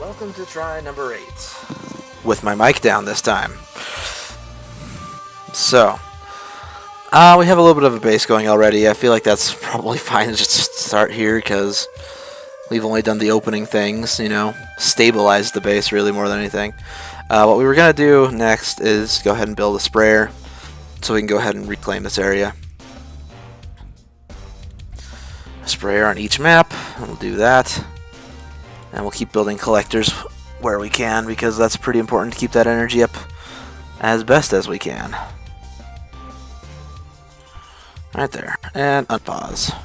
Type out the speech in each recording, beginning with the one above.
Welcome to try number 8. With my mic down this time. So, we have a little bit of a base going already. I feel like that's probably fine to just start here because we've only done the opening things, stabilize the base really more than anything. What we were going to do next is go ahead and build a sprayer so we can go ahead and reclaim this area. A sprayer on each map, and we'll do that. And we'll keep building collectors where we can because that's pretty important to keep that energy up as best as we can. Right there. And unpause.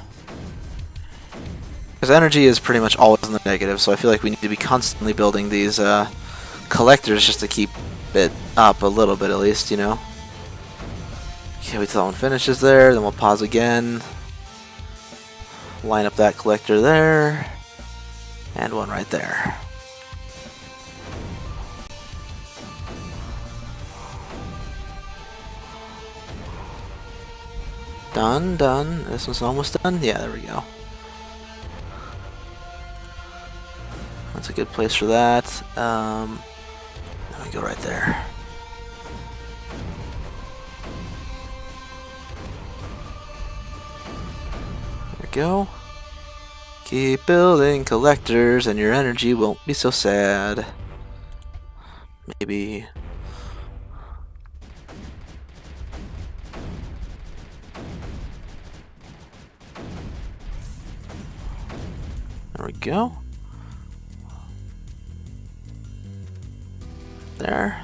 Because energy is pretty much always in the negative, so I feel like we need to be constantly building these collectors just to keep it up a little bit at least, Okay, wait till that one finishes there, then we'll pause again. Line up that collector there. And one right there. Done. This one's almost done. Yeah, there we go. That's a good place for that. Let me go right there. There we go. Keep building collectors and your energy won't be so sad. Maybe. There we go. There.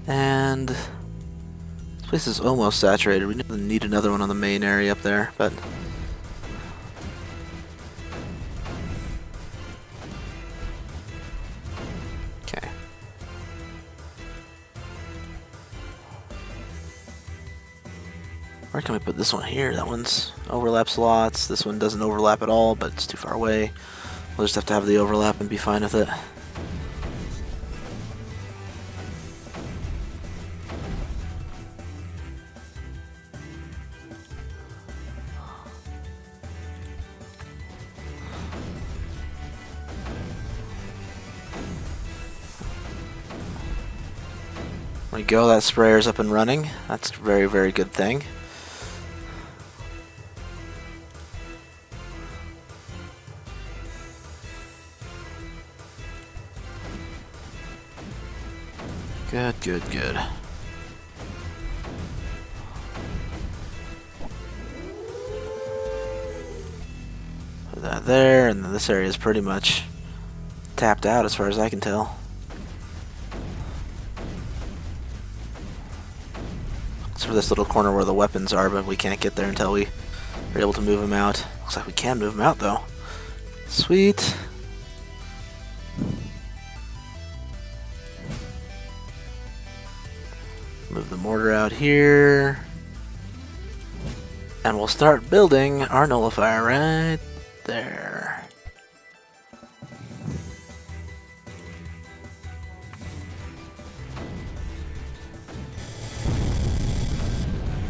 And this place is almost saturated. We need another one on the main area up there, but okay. Where can we put this one here? That one's overlaps lots. This one doesn't overlap at all, but it's too far away. We'll just have to have the overlap and be fine with it. There we go, that sprayer's up and running. That's a very, very good thing. Good. Put that there, and then this area is pretty much tapped out as far as I can tell. Except for this little corner where the weapons are, but we can't get there until we are able to move them out. Looks like we can move them out though. Sweet. Move the mortar out here. And we'll start building our nullifier right there.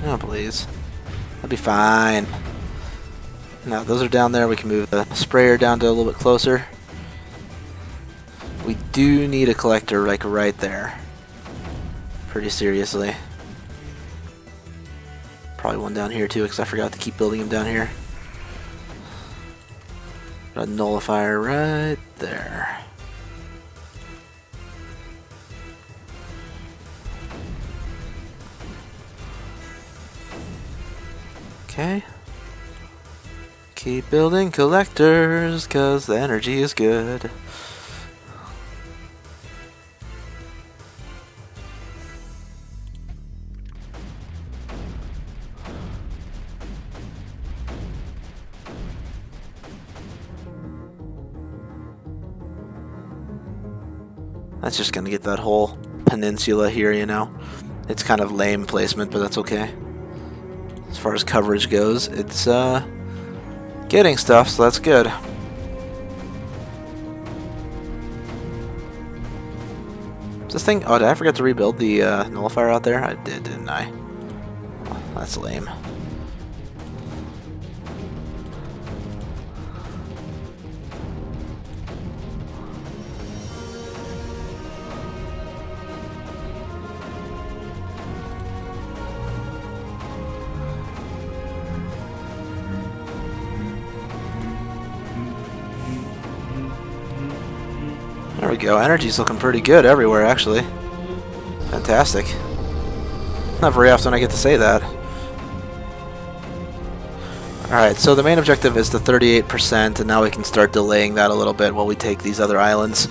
Oh, please. That'll be fine. Now, those are down there. We can move the sprayer down to a little bit closer. We do need a collector, like, right there. Pretty seriously. Probably one down here, too, because I forgot to keep building them down here. Got a nullifier right there. Okay. Keep building collectors, cause the energy is good. That's just gonna get that whole peninsula here, It's kind of lame placement, but that's okay. As far as coverage goes, it's getting stuff, so that's good. Is this thing... Oh, did I forget to rebuild the nullifier out there? I did, didn't I? Oh, that's lame. we go. Energy's looking pretty good everywhere, actually. Fantastic. Not very often I get to say that. Alright, so the main objective is the 38%, and now we can start delaying that a little bit while we take these other islands.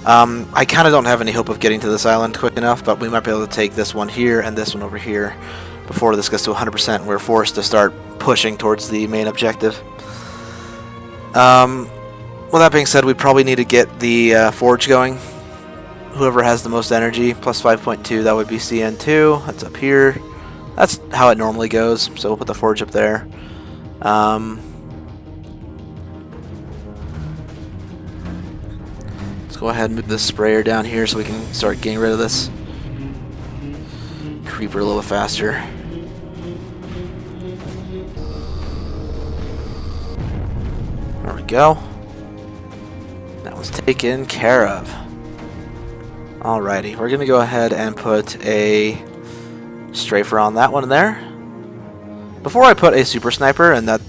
I kind of don't have any hope of getting to this island quick enough, but we might be able to take this one here and this one over here before this gets to 100%, and we're forced to start pushing towards the main objective. Well, that being said, we probably need to get the forge going. Whoever has the most energy, plus 5.2, that would be CN2. That's up here. That's how it normally goes, so we'll put the forge up there. Let's go ahead and move this sprayer down here so we can start getting rid of this creeper a little bit faster. There we go. That was taken care of. Alrighty, we're going to go ahead and put a strafer on that one there. Before I put a super sniper, and that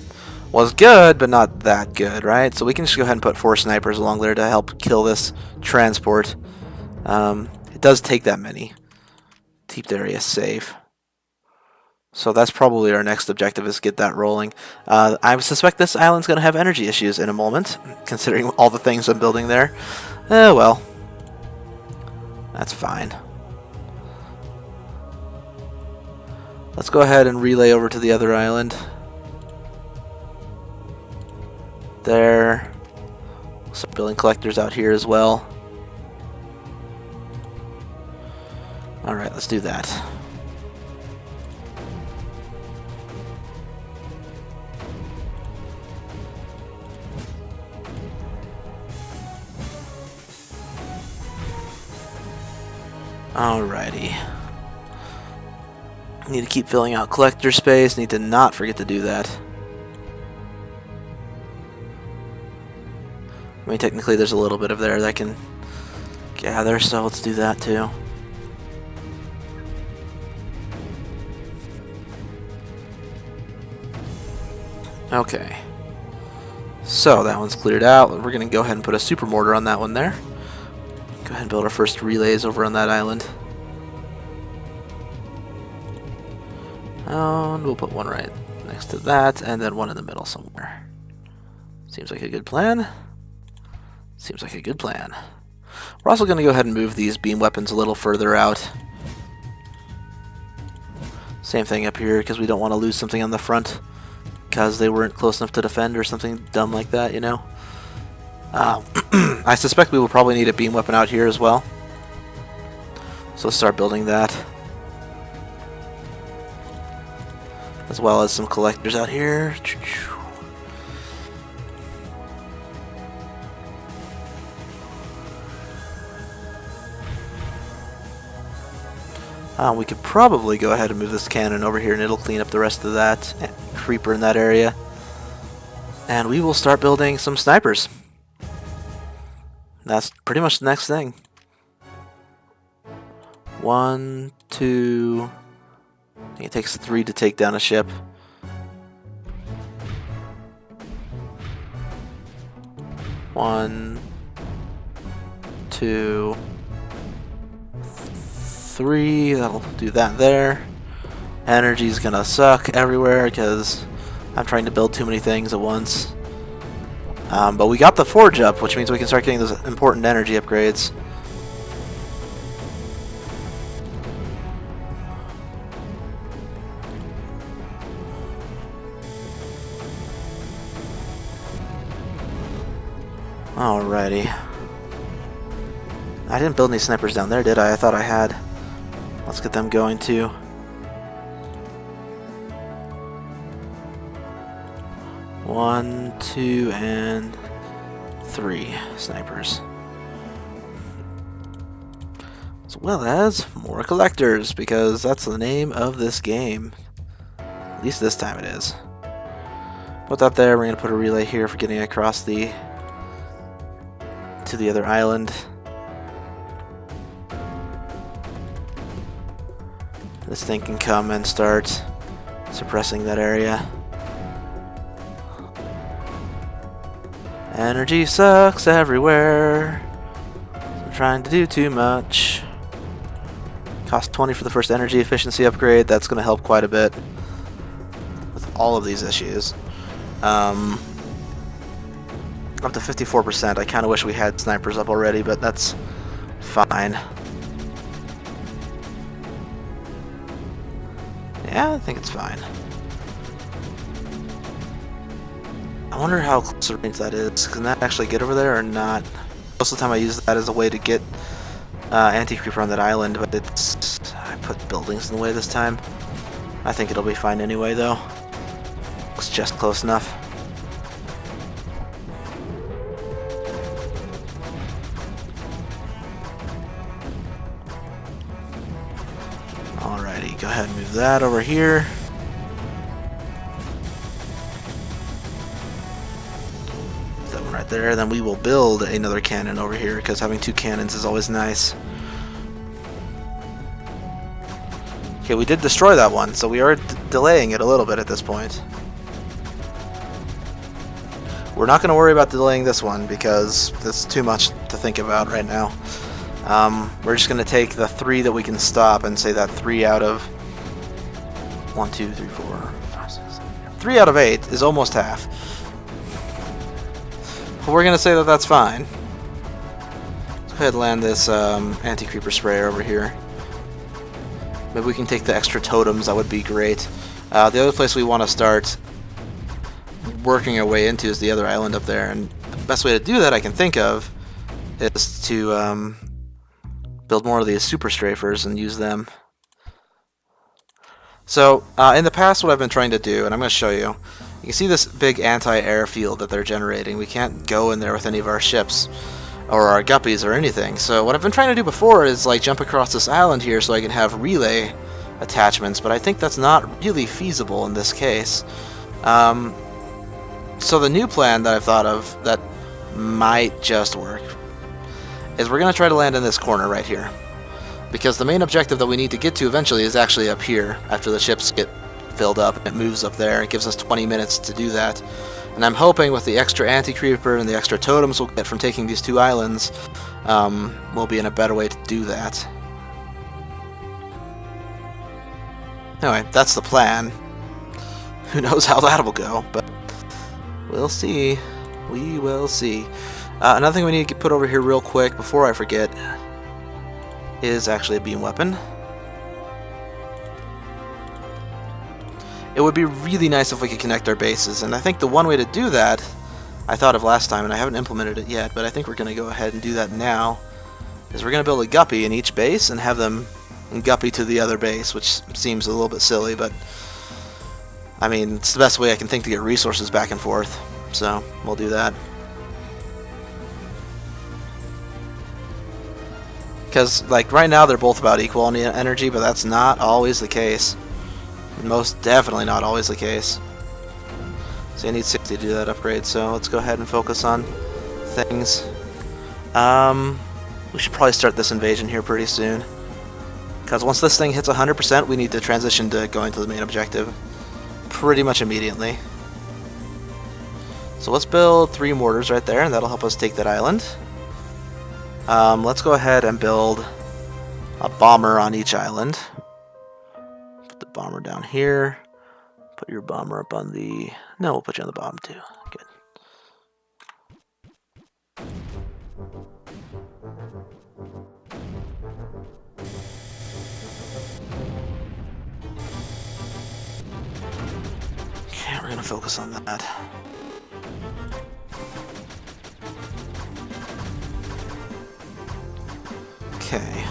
was good, but not that good, right? So we can just go ahead and put 4 snipers along there to help kill this transport. It does take that many. Keep the area safe. So that's probably our next objective, is get that rolling. I suspect this island's going to have energy issues in a moment, considering all the things I'm building there. Well. That's fine. Let's go ahead and relay over to the other island. There. Some building collectors out here as well. Alright, let's do that. Alrighty. Need to keep filling out collector space. Need to not forget to do that. I mean, technically there's a little bit of there that can gather, so let's do that too. Okay. So that one's cleared out. We're going to go ahead and put a super mortar on that one there. Go ahead and build our first relays over on that island. And we'll put one right next to that, and then one in the middle somewhere. Seems like a good plan. Seems like a good plan. We're also going to go ahead and move these beam weapons a little further out. Same thing up here, because we don't want to lose something on the front, because they weren't close enough to defend or something dumb like that, you know? I suspect we will probably need a beam weapon out here as well. So let's start building that. As well as some collectors out here. We could probably go ahead and move this cannon over here, and it'll clean up the rest of that creeper in that area. And we will start building some snipers. That's pretty much the next thing. 1, 2... I think it takes 3 to take down a ship. 1, 2, 3. That'll do that there. Energy's gonna suck everywhere because I'm trying to build too many things at once. But we got the forge up, which means we can start getting those important energy upgrades. Alrighty. I didn't build any snipers down there, did I? I thought I had. Let's get them going too. One, 2, and 3 snipers. As well as more collectors, because that's the name of this game. At least this time it is. Put that there. We're going to put a relay here for getting across to the other island. This thing can come and start suppressing that area. Energy sucks everywhere. trying to do too much. Cost 20 for the first energy efficiency upgrade. That's going to help quite a bit with all of these issues. Up to 54%. I kind of wish we had snipers up already, but that's fine. Yeah, I think it's fine. I wonder how close to range that is. Can that actually get over there or not? Most of the time I use that as a way to get anti-creeper on that island, but it's... I put buildings in the way this time. I think it'll be fine anyway, though. Looks just close enough. Alrighty, go ahead and move that over here. That one right there. Then we will build another cannon over here, because having two cannons is always nice. Okay, we did destroy that one, so we are delaying it a little bit at this point. We're not going to worry about delaying this one, because there's too much to think about right now. We're just going to take the 3 that we can stop and say that 3 out of 1, 2, 3, 4, 5, 6, 7, 3 out of 8 is almost half. But we're going to say that that's fine. Let's go ahead and land this anti-creeper sprayer over here. Maybe we can take the extra totems, that would be great. The other place we want to start working our way into is the other island up there, and the best way to do that I can think of is to build more of these super strafers and use them. So, in the past what I've been trying to do, and I'm going to show you, you can see this big anti-air field that they're generating. We can't go in there with any of our ships or our guppies or anything. So what I've been trying to do before is like jump across this island here so I can have relay attachments, but I think that's not really feasible in this case. So the new plan that I've thought of that might just work is we're going to try to land in this corner right here, because the main objective that we need to get to eventually is actually up here after the ships get filled up and it moves up there. It gives us 20 minutes to do that. And I'm hoping with the extra anti-creeper and the extra totems we'll get from taking these 2 islands, we'll be in a better way to do that. Anyway, that's the plan. Who knows how that will go, but we'll see. We will see. Another thing we need to put over here real quick before I forget is actually a beam weapon. It would be really nice if we could connect our bases, and I think the one way to do that I thought of last time, and I haven't implemented it yet, but I think we're going to go ahead and do that now, is we're going to build a guppy in each base and have them guppy to the other base, which seems a little bit silly, but I mean, it's the best way I can think to get resources back and forth, so we'll do that. Because, like, right now they're both about equal in energy, but that's not always the case. Most definitely not always the case. So you need 60 to do that upgrade, so let's go ahead and focus on things. We should probably start this invasion here pretty soon, because once this thing hits 100%, we need to transition to going to the main objective pretty much immediately. So let's build 3 mortars right there, and that'll help us take that island. Let's go ahead and build a bomber on each island. Put the bomber down here. Put your bomber up on the... No, we'll put you on the bottom too. Good. Okay, we're going to focus on that.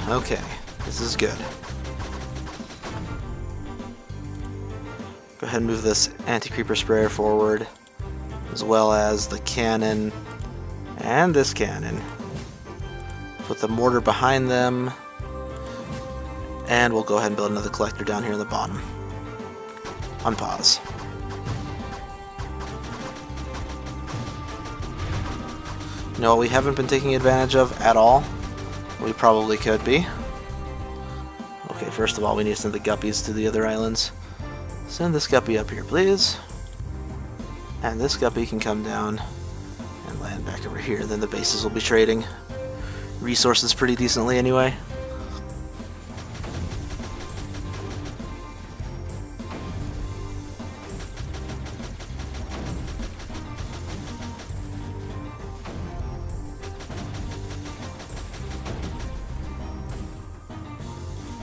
Okay, this is good. Go ahead and move this anti-creeper sprayer forward, as well as the cannon and this cannon. Put the mortar behind them, and we'll go ahead and build another collector down here in the bottom. Unpause. You know what we haven't been taking advantage of at all? We probably could be. Okay, first of all, we need to send the guppies to the other islands. Send this guppy up here, please. And this guppy can come down and land back over here. Then the bases will be trading resources pretty decently anyway.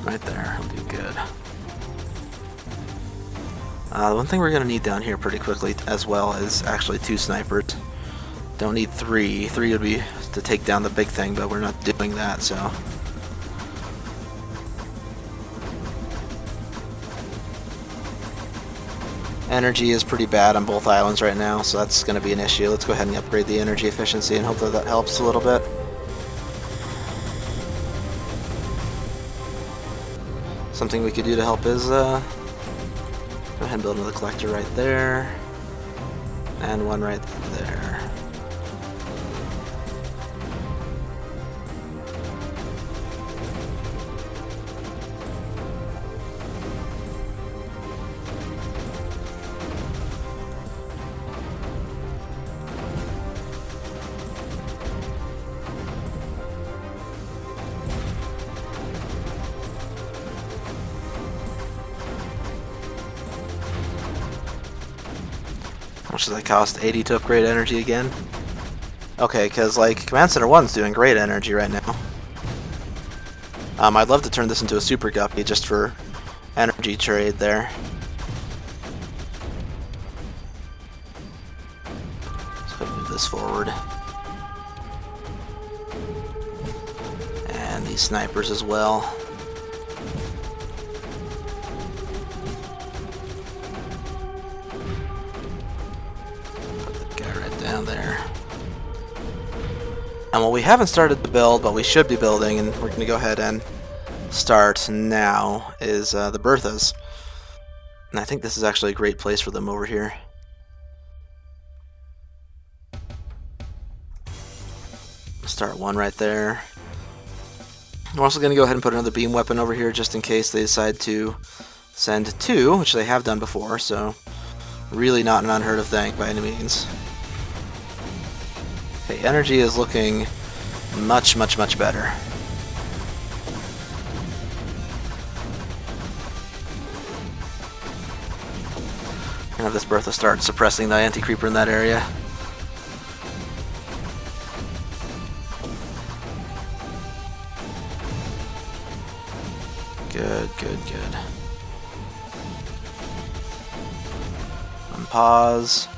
Right there, will do good. The one thing we're going to need down here pretty quickly as well is actually 2 snipers. Don't need 3. 3 would be to take down the big thing, but we're not doing that, so... Energy is pretty bad on both islands right now, so that's going to be an issue. Let's go ahead and upgrade the energy efficiency and hopefully that helps a little bit. Something we could do to help is go ahead and build another collector right there, and one right there. How much does that cost? 80 to upgrade energy again? Okay, because like Command Center 1's doing great energy right now. I'd love to turn this into a Super Guppy just for energy trade there. Let's go move this forward. And these snipers as well. There. And well, we haven't started the build, but we should be building, and we're going to go ahead and start now, is the Berthas. And I think this is actually a great place for them over here. Start one right there. We're also going to go ahead and put another beam weapon over here just in case they decide to send 2, which they have done before, so really not an unheard of thing by any means. Okay, energy is looking much, much, much better. And have this Bertha start suppressing the anti-creeper in that area. Good, good, good. Unpause.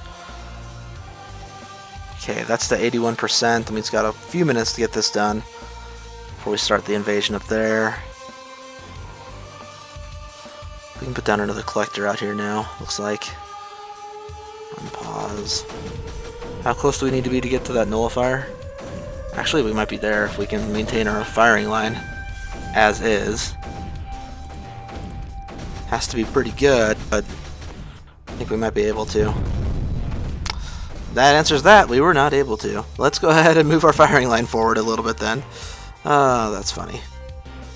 Okay, that's the 81%, and we've got a few minutes to get this done before we start the invasion up there. We can put down another collector out here now, looks like. Unpause. How close do we need to be to get to that nullifier? Actually, we might be there if we can maintain our firing line as is. Has to be pretty good, but I think we might be able to. That answers that. We were not able to. Let's go ahead and move our firing line forward a little bit then. That's funny.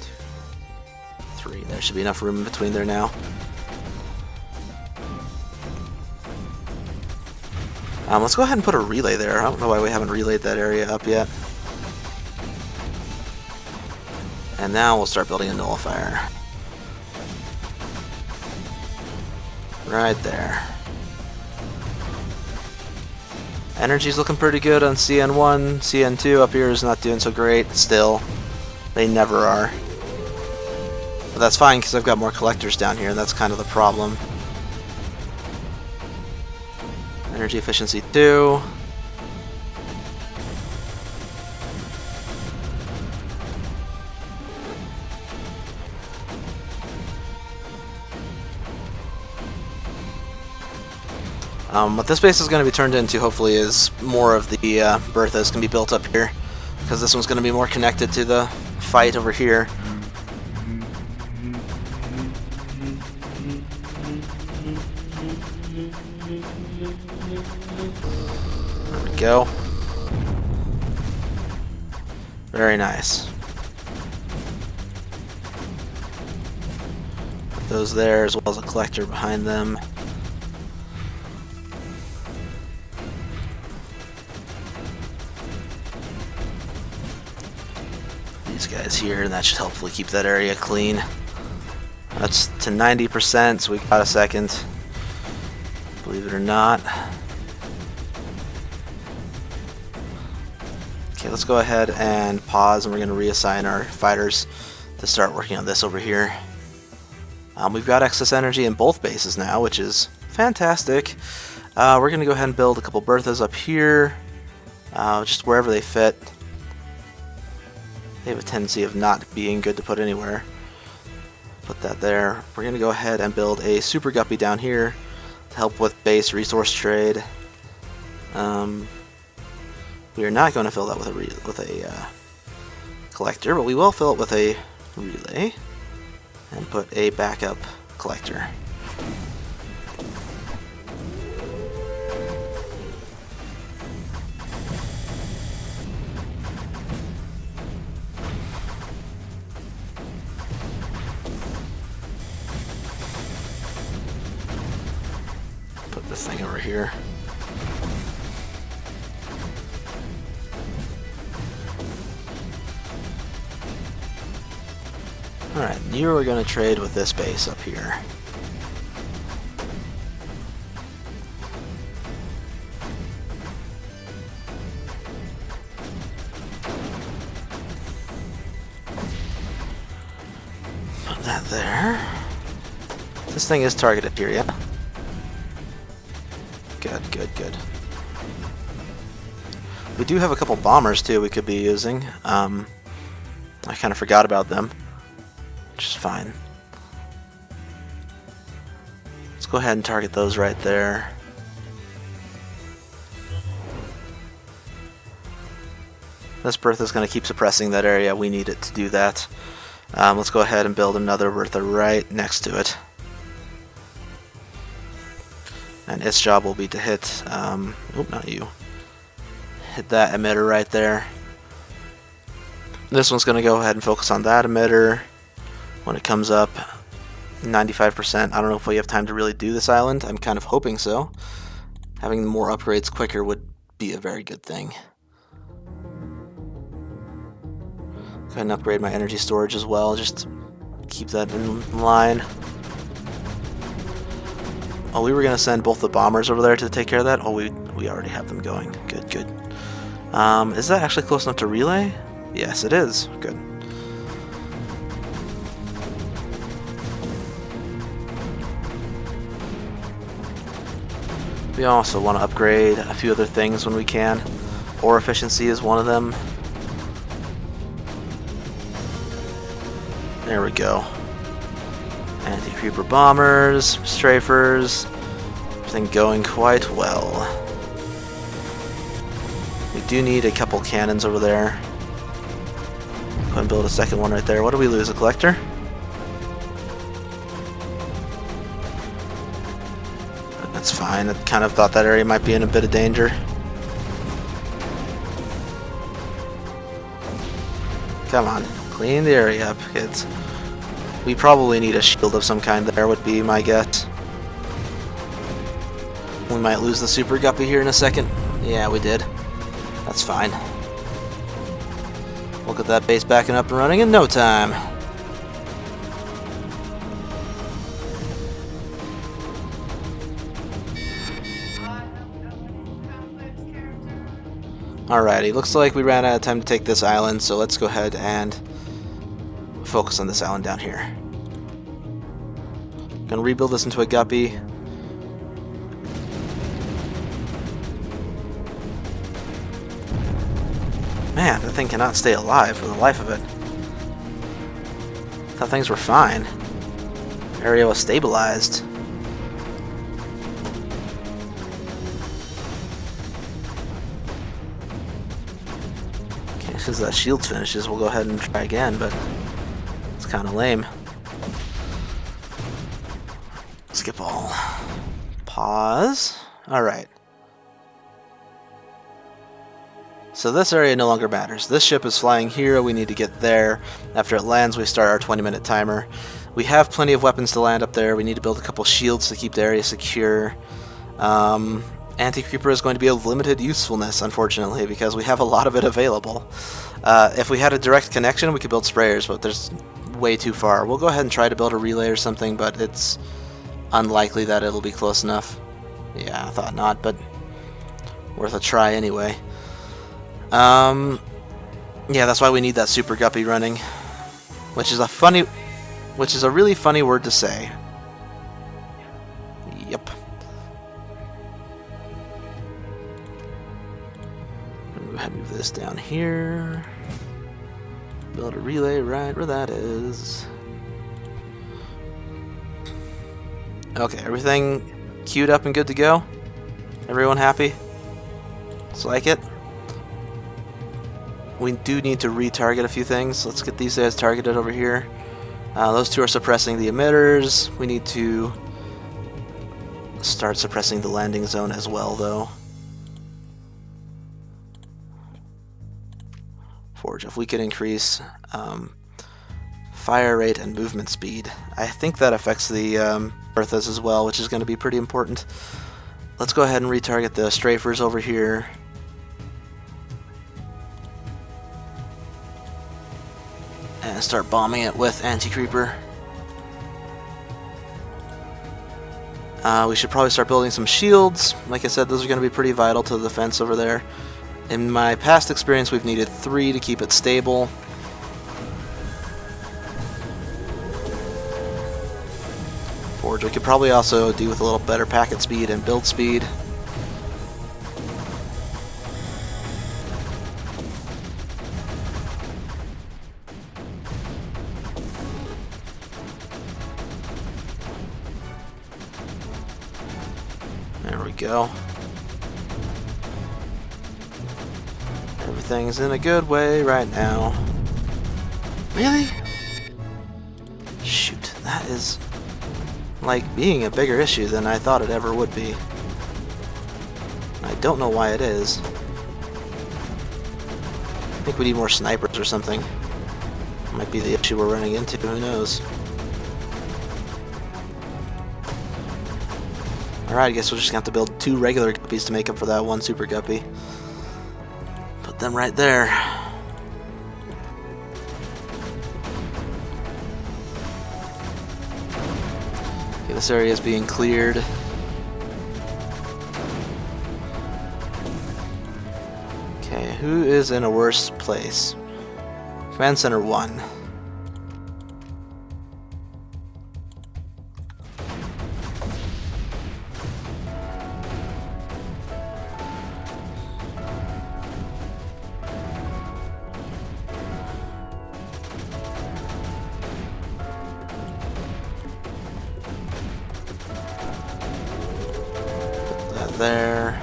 2, 3. There should be enough room in between there now. Let's go ahead and put a relay there. I don't know why we haven't relayed that area up yet. And now we'll start building a nullifier. Right there. Energy's looking pretty good on CN1. CN2 up here is not doing so great still. They never are. But that's fine because I've got more collectors down here, and that's kind of the problem. Energy efficiency 2. What this base is going to be turned into, hopefully, is more of the Berthas can be built up here, because this one's going to be more connected to the fight over here. There we go. Very nice. Put those there, as well as a collector behind them. these guys here, and that should hopefully keep that area clean. That's to 90%, so we got a second. Believe it or not. Okay, let's go ahead and pause, and we're going to reassign our fighters to start working on this over here. We've got excess energy in both bases now, which is fantastic. We're going to go ahead and build a couple Berthas up here, just wherever they fit. They have a tendency of not being good to put anywhere. Put that there. We're going to go ahead and build a Super Guppy down here to help with base resource trade. We are not going to fill that with a collector, but we will fill it with a relay and put a backup collector. Put this thing over here. Alright, you are going to trade with this base up here. Put that there. This thing is targeted here, yeah? Good, good, good. We do have a couple bombers too we could be using. I kind of forgot about them. Which is fine. Let's go ahead and target those right there. This Bertha is going to keep suppressing that area. We need it to do that. Let's go ahead and build another Bertha right next to it. And its job will be to hit, oop, not you. Hit that emitter right there. This one's going to go ahead and focus on that emitter. When it comes up, 95%. I don't know if we have time to really do this island. I'm kind of hoping so. Having more upgrades quicker would be a very good thing. Go ahead and upgrade my energy storage as well. Just keep that in line. Oh, we were going to send both the bombers over there to take care of that. Oh, we already have them going. Good, good. Is that actually close enough to relay? Yes, it is. Good. We also want to upgrade a few other things when we can. Ore efficiency is one of them. There we go. Anti-creeper bombers, strafers, everything going quite well. We do need a couple cannons over there. Go ahead and build a second one right there. What do we lose? A collector? That's fine. I kind of thought that area might be in a bit of danger. Come on, clean the area up, kids. We probably need a shield of some kind there, would be my guess. We might lose the Super Guppy here in a second. Yeah, we did. That's fine. We'll get that base back and up and running in no time. Alrighty, looks like we ran out of time to take this island, so let's go ahead and focus on this island down here. Gonna rebuild this into a guppy. Man, that thing cannot stay alive for the life of it. Thought things were fine. Area was stabilized. As that shield finishes, we'll go ahead and try again, but it's kind of lame. Skip all. Pause. Alright. So this area no longer matters. This ship is flying here, we need to get there. After it lands, we start our 20-minute timer. We have plenty of weapons to land up there. We need to build a couple shields to keep the area secure. Anti-creeper is going to be of limited usefulness, unfortunately, because we have a lot of it available. If we had a direct connection, we could build sprayers, but there's way too far. We'll go ahead and try to build a relay or something, but it's unlikely that it'll be close enough. Yeah, I thought not, but worth a try anyway. Yeah, that's why we need that super guppy running, which is a really funny word to say. Yep. Go ahead and move this down here. Build a relay right where that is. Okay, everything queued up and good to go? Everyone happy? Looks like it. We do need to retarget a few things. Let's get these guys targeted over here. Those two are suppressing the emitters. We need to start suppressing the landing zone as well, though. Forge, if we could increase fire rate and movement speed. I think that affects the Berthas as well, which is going to be pretty important. Let's go ahead and retarget the strafers over here. And start bombing it with anti-creeper. We should probably start building some shields. Like I said, those are going to be pretty vital to the defense over there. In my past experience, we've needed 3 to keep it stable. Forge, we could probably also do with a little better packet speed and build speed. There we go. Everything's in a good way right now. Really? Shoot, that is like being a bigger issue than I thought it ever would be. I don't know why it is. I think we need more snipers or something. Might be the issue we're running into, who knows. Alright, I guess we're just gonna have to build 2 regular guppies to make up for that 1 super guppy. Put them right there. Okay, this area is being cleared. Okay, who is in a worse place? Command Center 1. There.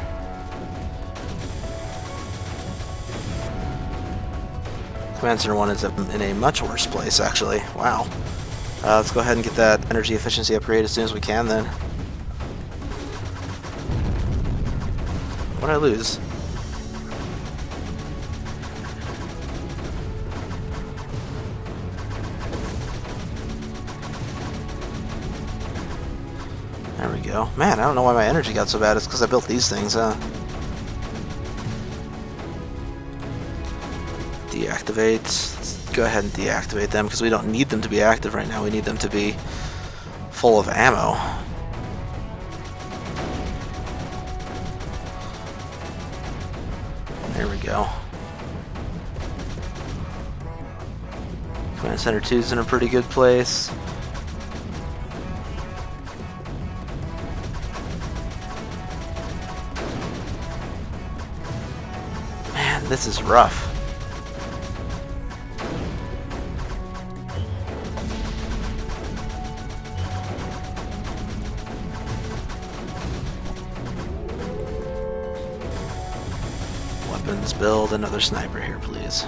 Command Center 1 is in a much worse place, actually. Wow. Let's go ahead and get that energy efficiency upgrade as soon as we can, then. What did I lose? There we go. Man, I don't know why my energy got so bad. It's because I built these things, huh? Deactivate. Let's go ahead and deactivate them because we don't need them to be active right now. We need them to be full of ammo. There we go. Command Center 2 is in a pretty good place. This is rough. Weapons build, another sniper here, please.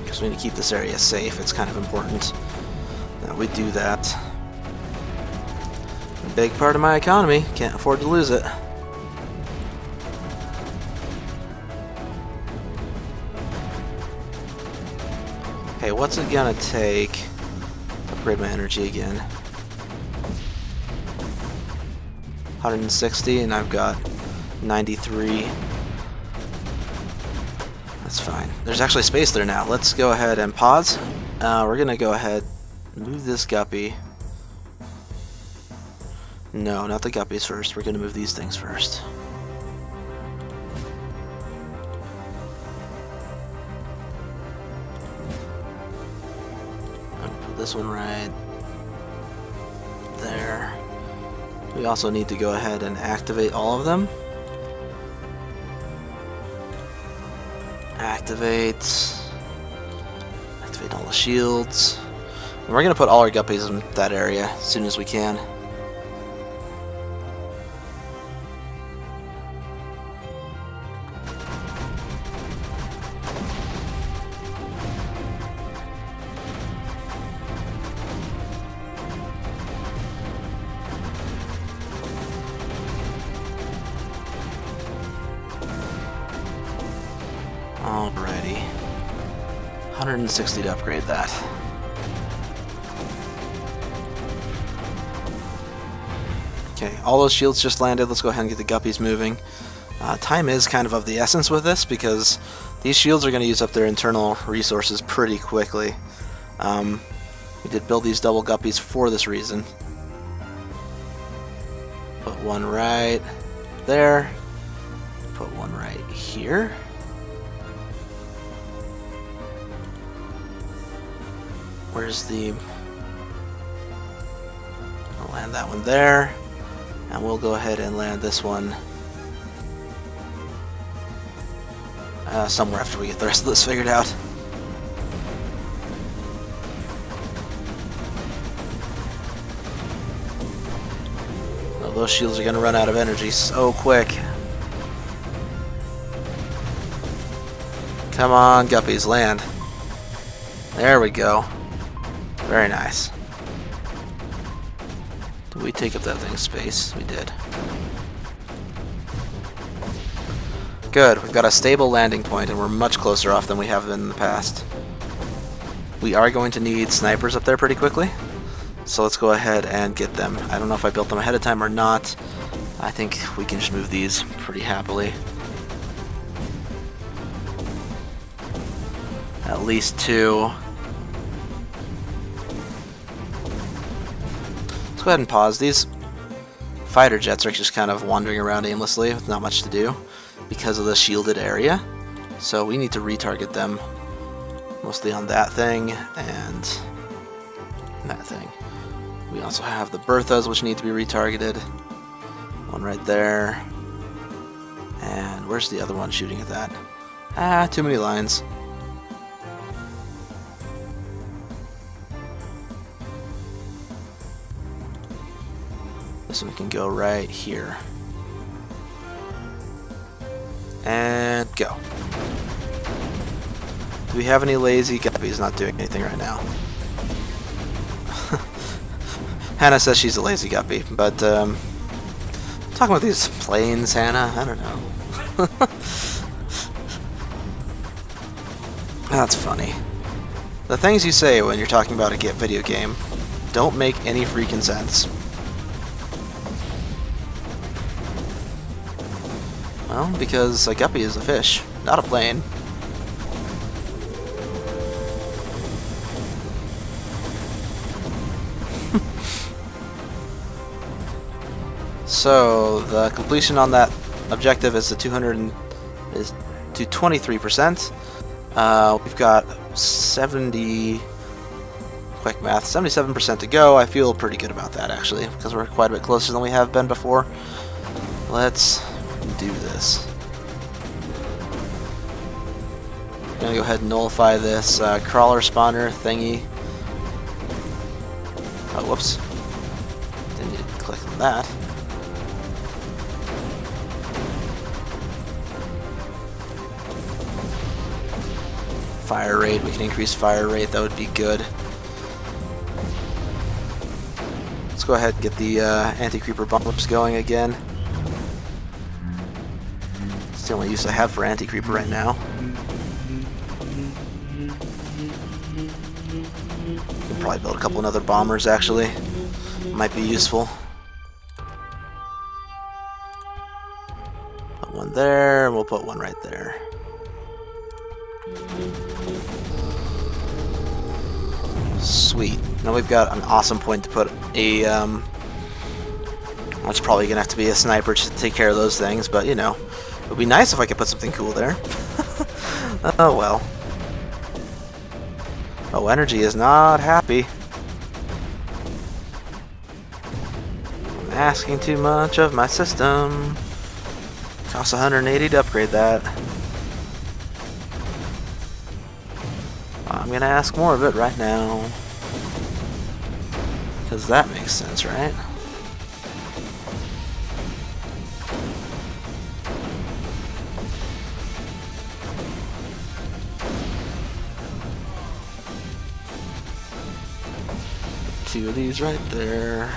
Because we need to keep this area safe. It's kind of important that we do that. Big part of my economy. Can't afford to lose it. Okay, what's it gonna take? Upgrade my energy again. 160, and I've got 93. That's fine. There's actually space there now. Let's go ahead and pause. We're going to go ahead move this guppy. No, not the guppies first. We're going to move these things first. I'm gonna put this one right there. We also need to go ahead and activate all of them. Activate all the shields. And we're going to put all our guppies in that area as soon as we can. Alrighty. 160 to upgrade that. Okay, all those shields just landed. Let's go ahead and get the guppies moving. Time is kind of the essence with this because these shields are going to use up their internal resources pretty quickly. We did build these double guppies for this reason. Put one right there. Put one right here. Where's the... I'll land that one there. And we'll go ahead and land this one somewhere after we get the rest of this figured out. Oh, those shields are going to run out of energy so quick. Come on, guppies, land. There we go. Very nice. Did we take up that thing's space? We did. Good, we've got a stable landing point and we're much closer off than we have been in the past. We are going to need snipers up there pretty quickly, so let's go ahead and get them. I don't know if I built them ahead of time or not. I think we can just move these pretty happily. At least two. Let's go ahead and pause. These fighter jets are just kind of wandering around aimlessly with not much to do because of the shielded area. So we need to retarget them mostly on that thing and that thing. We also have the Berthas, which need to be retargeted. One right there. And where's the other one shooting at that? Ah, too many lines. This one can go right here. And go. Do we have any lazy guppies? Not doing anything right now. Hannah says she's a lazy guppy, but talking about these planes, Hannah, I don't know. That's funny. The things you say when you're talking about a video game don't make any freaking sense. Well, because a guppy is a fish, not a plane. So the completion on that objective is to 23%. We've got 77% to go. I feel pretty good about that actually, because we're quite a bit closer than we have been before. Let's do this. I'm gonna go ahead and nullify this crawler spawner thingy. Oh, whoops. Didn't need to click on that. Fire rate, we can increase fire rate, that would be good. Let's go ahead and get the anti-creeper bombers going again. It's the only use I have for anti-creeper right now. Can probably build a couple other bombers actually. Might be useful. Put one there, and we'll put one right there. Sweet. Now we've got an awesome point to put a, it's probably going to have to be a sniper to take care of those things, but, you know, it would be nice if I could put something cool there. Oh, well. Oh, energy is not happy. I'm asking too much of my system. Costs 180 to upgrade that. I'm gonna ask more of it right now. Because that makes sense, right? Two of these right there.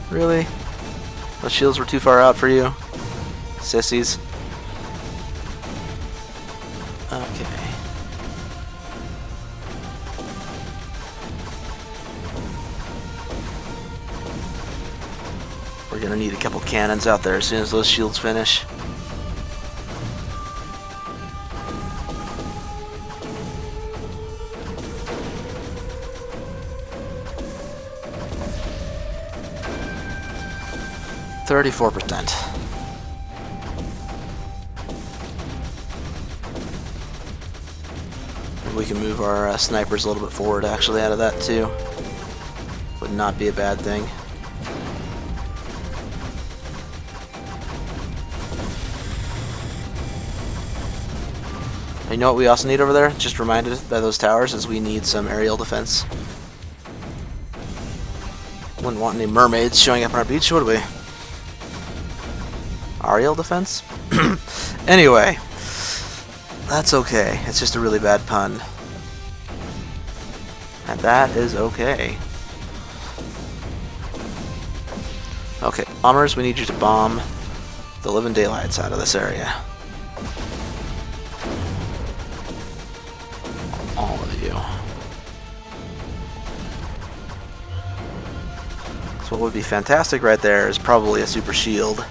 Really? Those shields were too far out for you? Sissies. Okay. We're gonna need a couple cannons out there as soon as those shields finish. %. We can move our snipers a little bit forward actually out of that too. Would not be a bad thing. You know what we also need over there? Just reminded by those towers is we need some aerial defense. Wouldn't want any mermaids showing up on our beach, would we? Aerial defense? Anyway, that's okay. It's just a really bad pun. And that is okay. Okay, bombers, we need you to bomb the living daylights out of this area. All of you. So what would be fantastic right there is probably a super shield.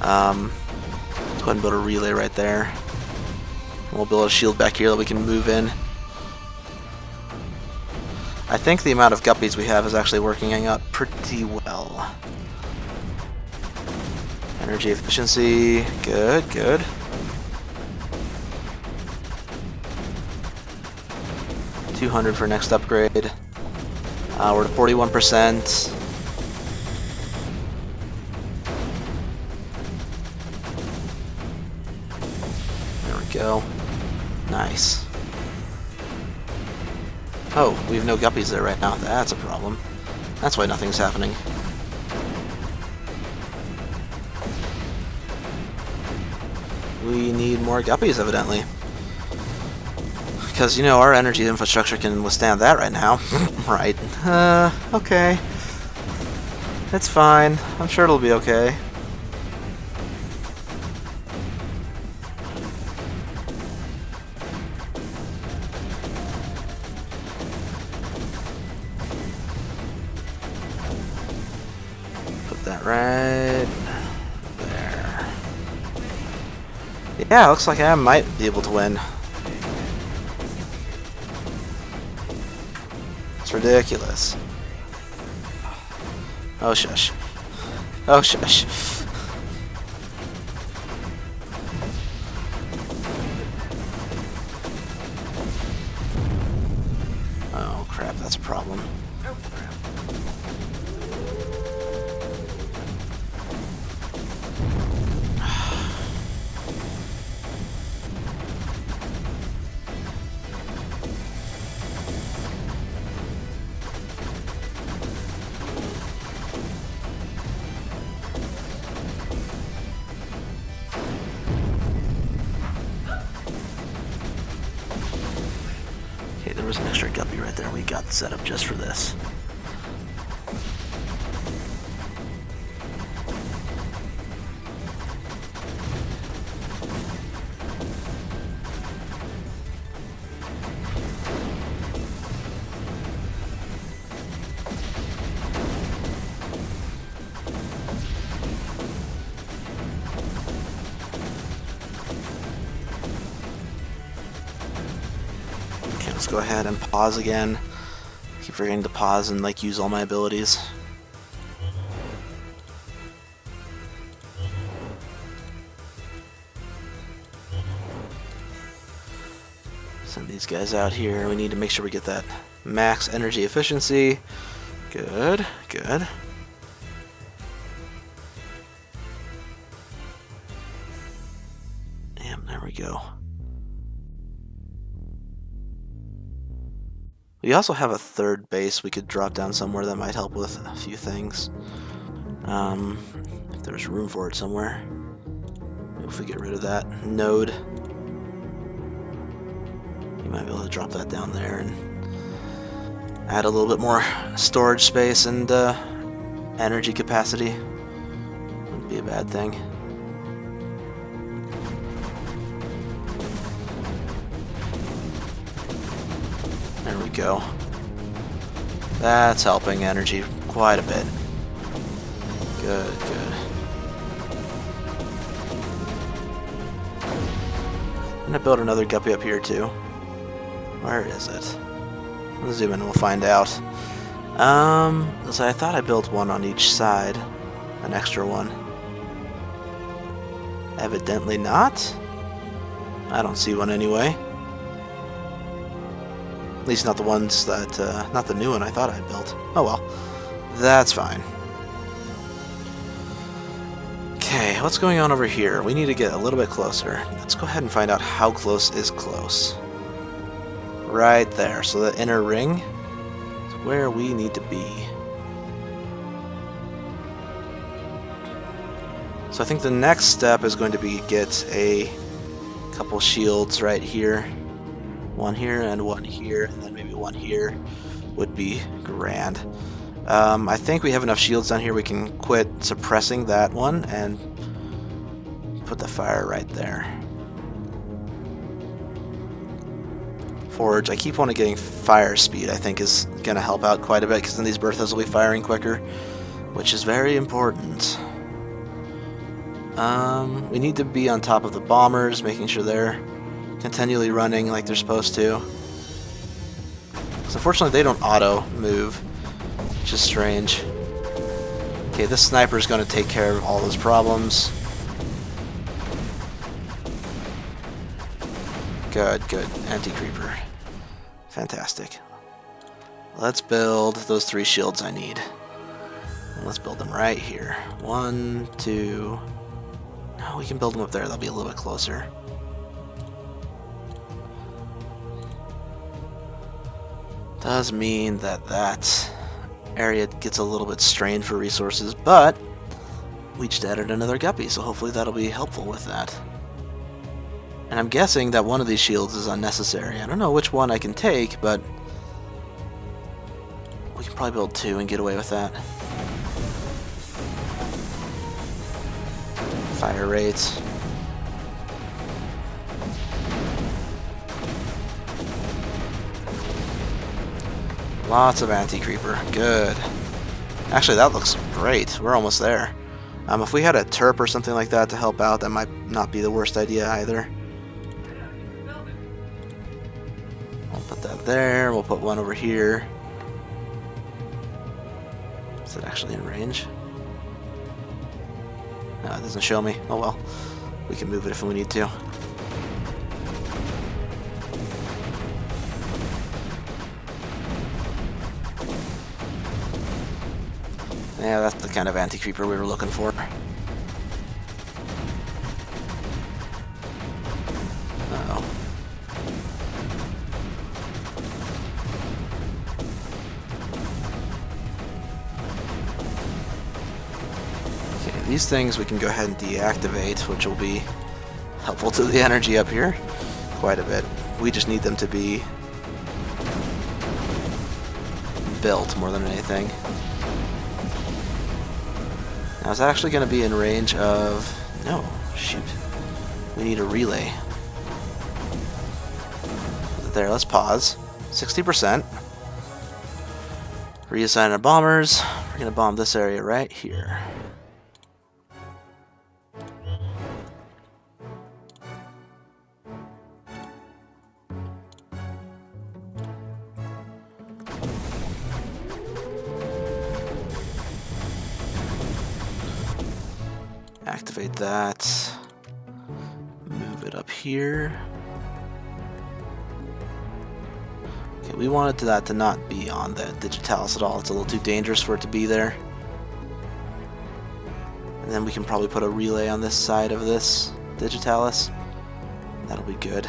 Let's go ahead and build a relay right there. We'll build a shield back here that we can move in. I think the amount of guppies we have is actually working out pretty well. Energy efficiency, good, good. $200 for next upgrade. We're at 41%. Go. Nice. Oh, we have no guppies there right now. That's a problem. That's why nothing's happening. We need more guppies, evidently. Because, you know, our energy infrastructure can withstand that right now. Right. Okay. It's fine. I'm sure it'll be okay. That right there. Yeah, looks like I might be able to win. It's ridiculous. Oh shush. Oh shush. Oh crap, that's a problem. There was an extra guppy right there we got set up just for this. Let's go ahead and pause again. Keep forgetting to pause and like use all my abilities. Send these guys out here. We need to make sure we get that max energy efficiency. Good, good. Damn, there we go. We also have a third base we could drop down somewhere that might help with a few things. If there's room for it somewhere. If we get rid of that node, you might be able to drop that down there and add a little bit more storage space and energy capacity. Wouldn't be a bad thing. There we go. That's helping energy quite a bit. Good, good. I'm gonna build another guppy up here too. Where is it? Let's zoom in and we'll find out. So I thought I built one on each side. An extra one. Evidently not. I don't see one anyway. At least not the ones that, not the new one I thought I built. Oh well. That's fine. Okay, what's going on over here? We need to get a little bit closer. Let's go ahead and find out how close is close. Right there. So the inner ring is where we need to be. So I think the next step is going to be get a couple shields right here. One here and one here, and then maybe one here would be grand. I think we have enough shields down here we can quit suppressing that one and put the fire right there. Forge, I keep on getting fire speed, I think is going to help out quite a bit because then these Berthas will be firing quicker, which is very important. We need to be on top of the bombers, making sure they're continually running like they're supposed to. So unfortunately they don't auto move, which is strange. Okay, this sniper is going to take care of all those problems. Good, good. Anti-creeper. Fantastic. Let's build those 3 shields I need. And let's build them right here. 1, 2... No, we can build them up there. They'll be a little bit closer. Does mean that that area gets a little bit strained for resources, but we just added another guppy, so hopefully that'll be helpful with that. And I'm guessing that one of these shields is unnecessary. I don't know which one I can take, but we can probably build 2 and get away with that. Fire rates. Lots of anti-creeper. Good. Actually, that looks great. We're almost there. If we had a Terp or something like that to help out, that might not be the worst idea either. We'll put that there. We'll put one over here. Is it actually in range? No, it doesn't show me. Oh well. We can move it if we need to. Yeah, that's the kind of anti-creeper we were looking for. Uh-oh. Okay, these things we can go ahead and deactivate, which will be helpful to the energy up here quite a bit. We just need them to be built more than anything. Now, is that actually going to be in range of... No, shoot. We need a relay. There, let's pause. 60%. Reassign our bombers. We're going to bomb this area right here. Activate that. Move it up here. Okay, we wanted that to not be on the digitalis at all. It's a little too dangerous for it to be there. And then we can probably put a relay on this side of this digitalis. That'll be good.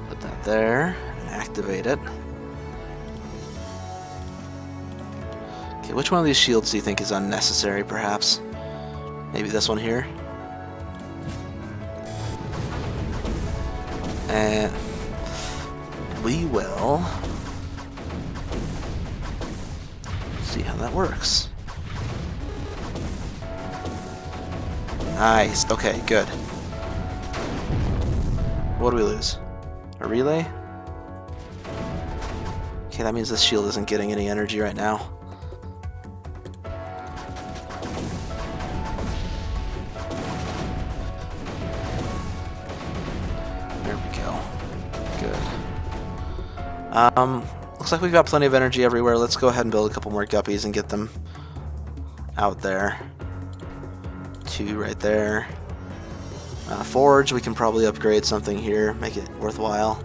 Put that there and activate it. Okay, which one of these shields do you think is unnecessary, perhaps? Maybe this one here? And we will see how that works. Nice. Okay, good. What do we lose? A relay? Okay, that means this shield isn't getting any energy right now. There we go. Good. Looks like we've got plenty of energy everywhere. Let's go ahead and build a couple more guppies and get them out there. 2 right there. Forge, we can probably upgrade something here, make it worthwhile.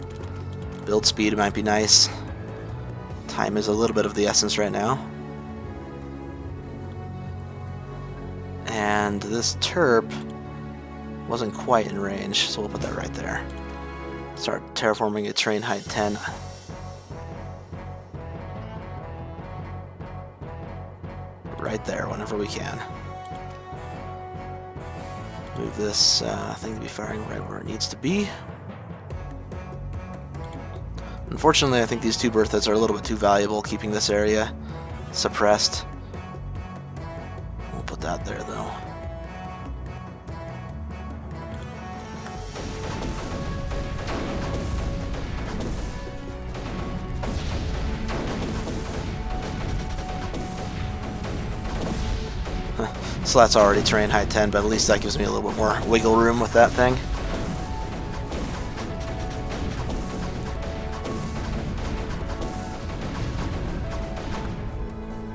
Build speed might be nice. Time is a little bit of the essence right now. And this terp wasn't quite in range, so we'll put that right there. Start terraforming at train height 10. Right there, whenever we can. Move this thing to be firing right where it needs to be. Unfortunately, I think these 2 Berthas are a little bit too valuable, keeping this area suppressed. We'll put that there, though. So that's already terrain height 10, but at least that gives me a little bit more wiggle room with that thing.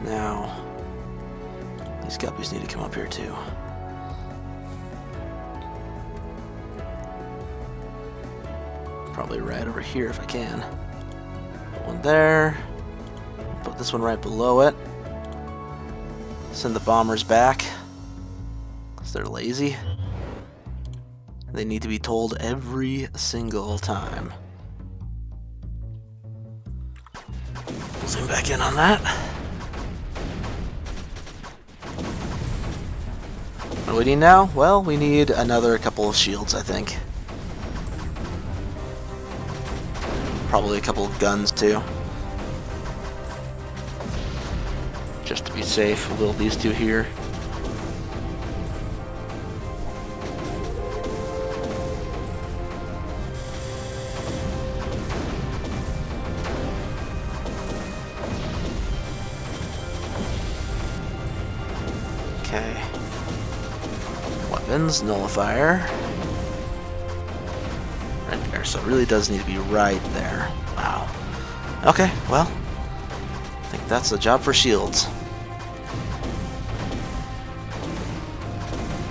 Now, these guppies need to come up here too. Probably right over here if I can. Put one there. Put this one right below it. Send the bombers back. They're lazy. They need to be told every single time. We'll zoom back in on that. What do we need now? Well, we need another couple of shields, I think. Probably a couple of guns, too. Just to be safe, we'll build these 2 here. Okay. Weapons, nullifier. Right there, so it really does need to be right there. Wow. Okay, well, I think that's the job for shields.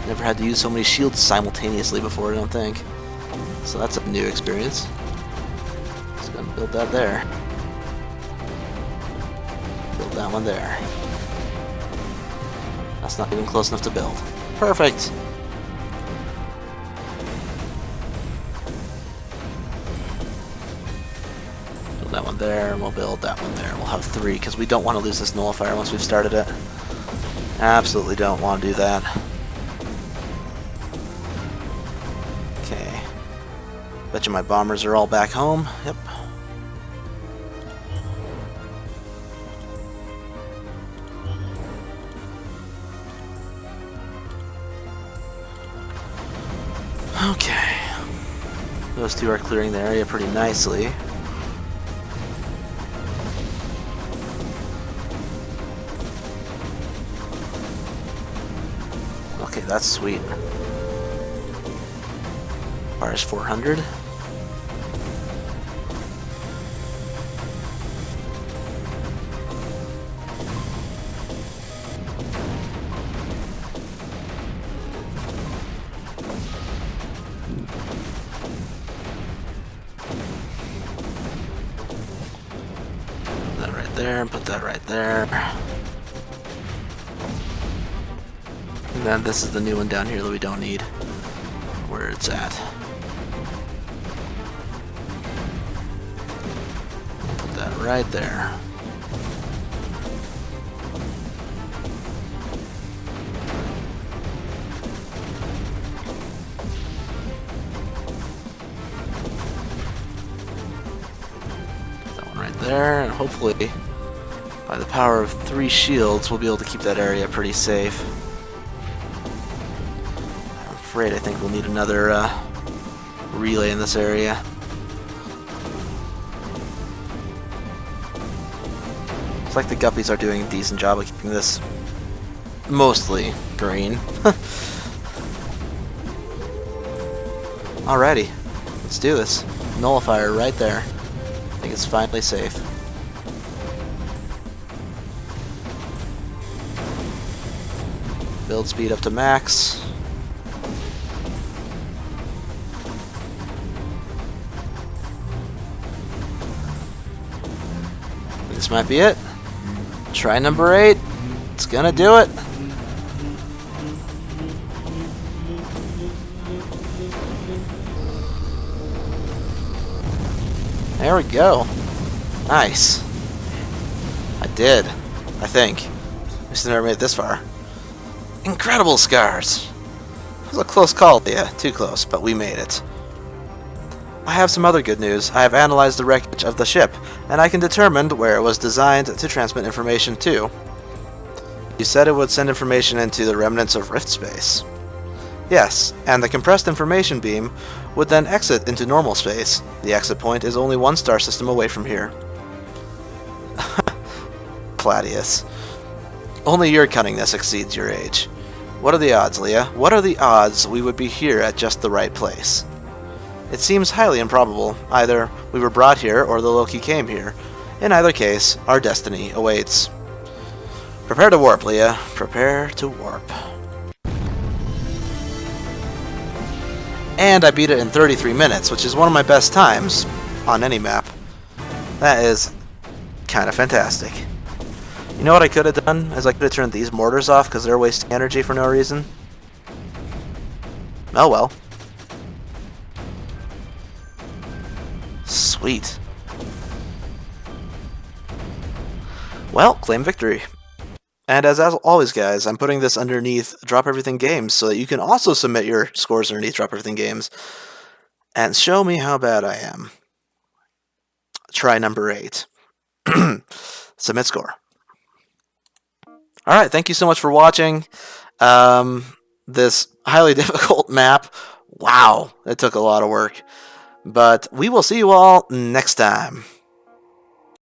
Never had to use so many shields simultaneously before, I don't think. So that's a new experience. Just gonna build that there. Build that one there. That's not even close enough to build. Perfect! Build that one there, and we'll build that one there. We'll have 3, because we don't want to lose this nullifier once we've started it. Absolutely don't want to do that. Okay. Bet you my bombers are all back home. Yep. Okay. Those 2 are clearing the area pretty nicely. Okay, that's sweet. Requires 400. there and put that right there. And then this is the new one down here that we don't need. Where it's at. Put that right there. There, and hopefully by the power of 3 shields we'll be able to keep that area pretty safe. I'm afraid I think we'll need another relay in this area. Looks like the guppies are doing a decent job of keeping this mostly green. Alrighty, let's do this. Nullifier right there. I think it's finally safe. Build speed up to max. This might be it. Try number 8. It's gonna do it. There we go. Nice. I did. I think. I just never made it this far. Incredible scars. It was a close call, yeah, too close, but we made it. I have some other good news. I have analyzed the wreckage of the ship, and I can determine where it was designed to transmit information to. You said it would send information into the remnants of rift space. Yes, and the compressed information beam would then exit into normal space. The exit point is only 1 star system away from here. Claudius. Only your cunningness exceeds your age. What are the odds, Leah? What are the odds we would be here at just the right place? It seems highly improbable. Either we were brought here or the Loki came here. In either case, our destiny awaits. Prepare to warp, Leah. Prepare to warp. And I beat it in 33 minutes, which is one of my best times on any map. That is kind of fantastic. You know what I could have done? Is I could have turned these mortars off because they're wasting energy for no reason. Oh well. Sweet. Well, claim victory. And as always, guys, I'm putting this underneath Drop Everything Games so that you can also submit your scores underneath Drop Everything Games and show me how bad I am. Try number 8. Submit score. Alright, thank you so much for watching this highly difficult map. Wow, it took a lot of work. But we will see you all next time.